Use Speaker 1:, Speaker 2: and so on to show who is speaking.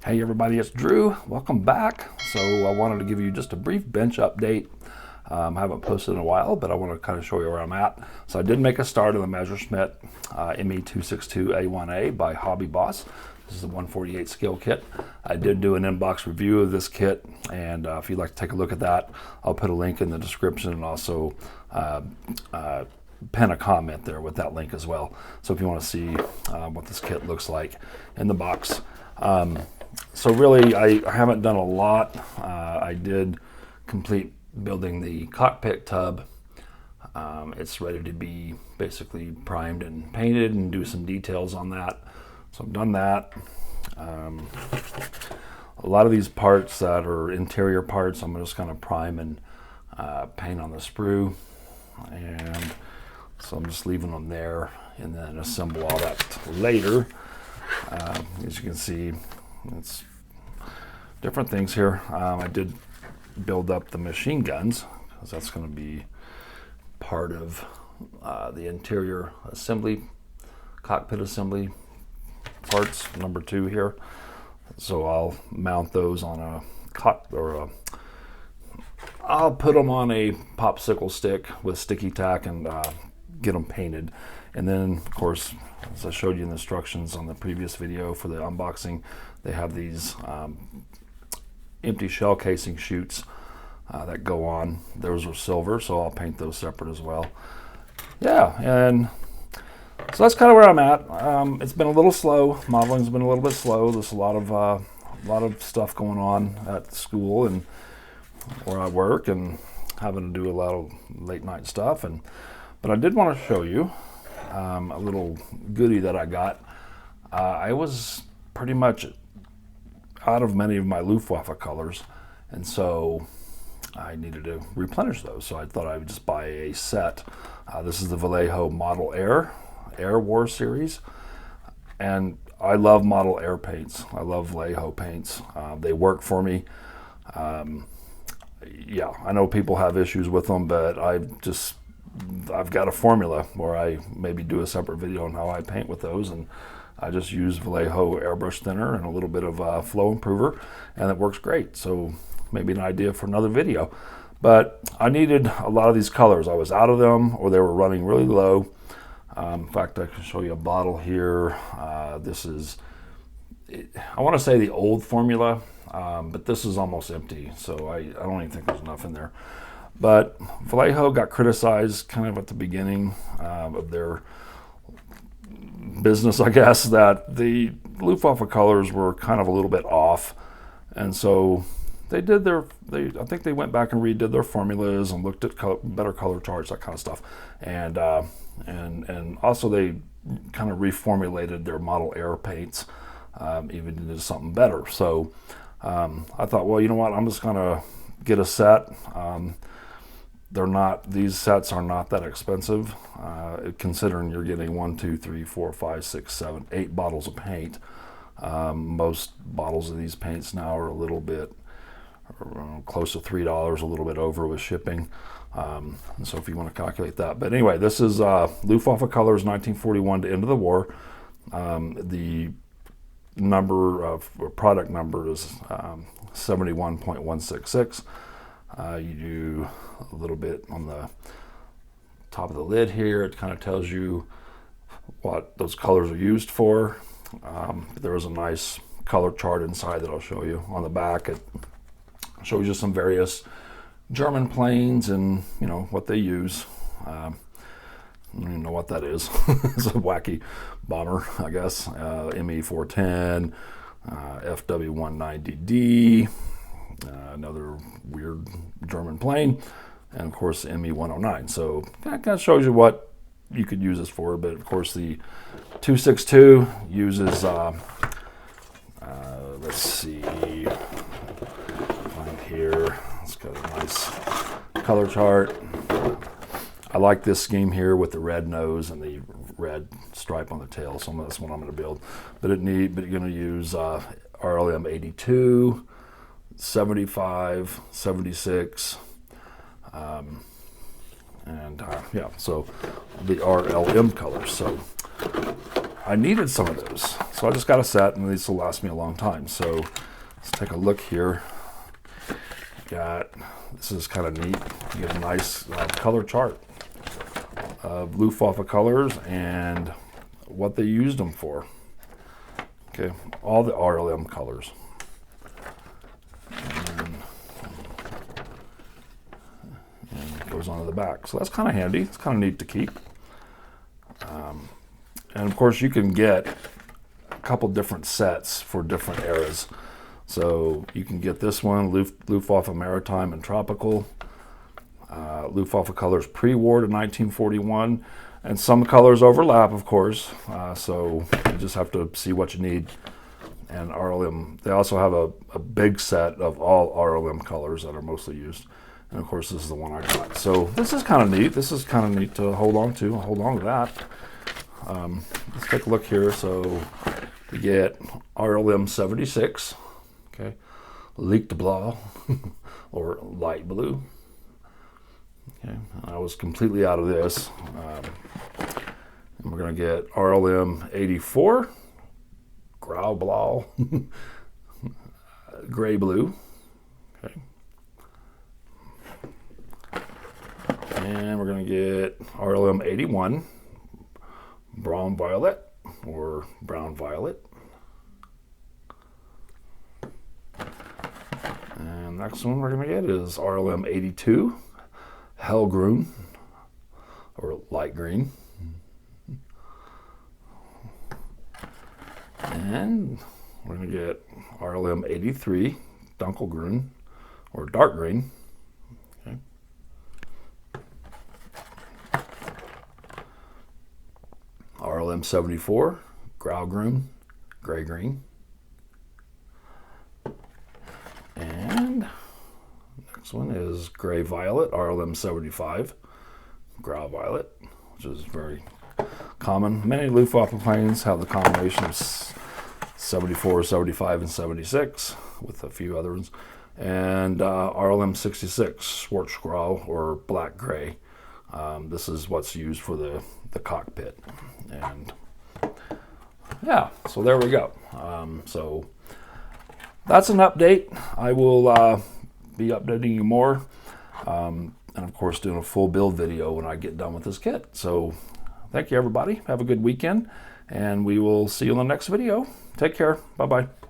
Speaker 1: Hey everybody, it's Drew. Welcome back. So I wanted to give you just a brief bench update. I haven't posted in a while, but I want to kind of show you where I'm at. So I did make a start on the Messerschmitt ME262A1A by Hobby Boss. This is the 148 scale kit. I did do an inbox review of this kit, and if you'd like to take a look at that, I'll put a link in the description and also pin a comment there with that link as well. So if you want to see what this kit looks like in the box. So really, I haven't done a lot. I did complete building the cockpit tub. It's ready to be basically primed and painted and do some details on that. So I've done that. A lot of these parts that are interior parts, I'm just going to prime and paint on the sprue. And so I'm just leaving them there and then assemble all that later. As you can see, it's different things here. I did build up the machine guns because that's going to be part of the interior assembly, cockpit assembly parts, number 2 here. So I'll mount those on I'll put them on a popsicle stick with sticky tack and get them painted. And then, of course, as I showed you in the instructions on the previous video for the unboxing, they have these empty shell casing chutes that go on. Those are silver, so I'll paint those separate as well. Yeah, and so that's kind of where I'm at. It's been a little slow. Modeling's been a little bit slow. There's a lot of stuff going on at school and where I work, and having to do a lot of late night stuff. But I did want to show you a little goodie that I got. I was pretty much out of many of my Luftwaffe colors, and so I needed to replenish those. So I thought I would just buy a set. This is the Vallejo Model Air War series, and I love Model Air paints. I love Vallejo paints. They work for me. Yeah, I know people have issues with them, but I've got a formula where I maybe do a separate video on how I paint with those, and I just use Vallejo airbrush thinner and a little bit of flow improver, and it works great. So maybe an idea for another video. But I needed a lot of these colors. I was out of them, or they were running really low. In fact, I can show you a bottle here. This is, I want to say the old formula, but this is almost empty, so I don't even think there's enough in there. But Vallejo got criticized kind of at the beginning of their business, I guess, that the Luftwaffe colors were kind of a little bit off. And so they did I think they went back and redid their formulas and looked at better color charts, that kind of stuff. And also they kind of reformulated their Model Air paints, even into something better. So I thought, well, you know what, I'm just going to get a set. These sets are not that expensive, considering you're getting 1, 2, 3, 4, 5, 6, 7, 8 bottles of paint. Most bottles of these paints now are a little bit close to $3, a little bit over with shipping. And so if you want to calculate that. But anyway, this is Luftwaffe colors 1941 to end of the war. The product number is 71.166. You do a little bit on the top of the lid here. It kind of tells you what those colors are used for. There is a nice color chart inside that I'll show you. On the back, it shows you some various German planes and, you know, what they use. I don't even know what that is. It's a wacky bomber, I guess. ME410, FW190D, another weird German plane, and of course ME109. So that kind of shows you what you could use this for. But of course the 262 uses, let's see, right here, it's got a nice color chart. I like this scheme here with the red nose and the red stripe on the tail, so that's what I'm going to build. But you're going to use RLM 82, 75, 76, and yeah, so the RLM colors. So I needed some of those. So I just got a set, and these will last me a long time. So let's take a look here. This is kind of neat. You get a nice color chart of Luftwaffe colors and what they used them for. Okay, all the RLM colors. And it goes onto the back. So that's kind of handy. It's kind of neat to keep. And of course, you can get a couple different sets for different eras. So you can get this one, Luftwaffe Maritime and Tropical, Luftwaffe colors pre-war to 1941, and some colors overlap, of course. So you just have to see what you need. And RLM, they also have a big set of all RLM colors that are mostly used. And of course, this is the one I got. So this is kind of neat. This is kind of neat to hold on to. Hold on to that. Let's take a look here. So we get RLM 76, okay, licht blau, or light blue. Okay, I was completely out of this. And we're going to get RLM 84, grau blau, gray blue. Okay. And we're going to get RLM 81, brown violet or brown violet. And next one we're going to get is RLM 82, hellgrün or light green. And we're going to get RLM 83, dunkelgrün or dark green. Okay. RLM 74, graugrün, gray green. And next one is gray violet, RLM 75, grau violet, which is very common. Many Luftwaffe planes have the combination of 74, 75, and 76, with a few other ones. And RLM 66, schwarzgrau or black gray. This is what's used for the cockpit. And yeah, so there we go. So that's an update. I will be updating you more. And of course, doing a full build video when I get done with this kit. So thank you, everybody. Have a good weekend, and we will see you in the next video. Take care. Bye-bye.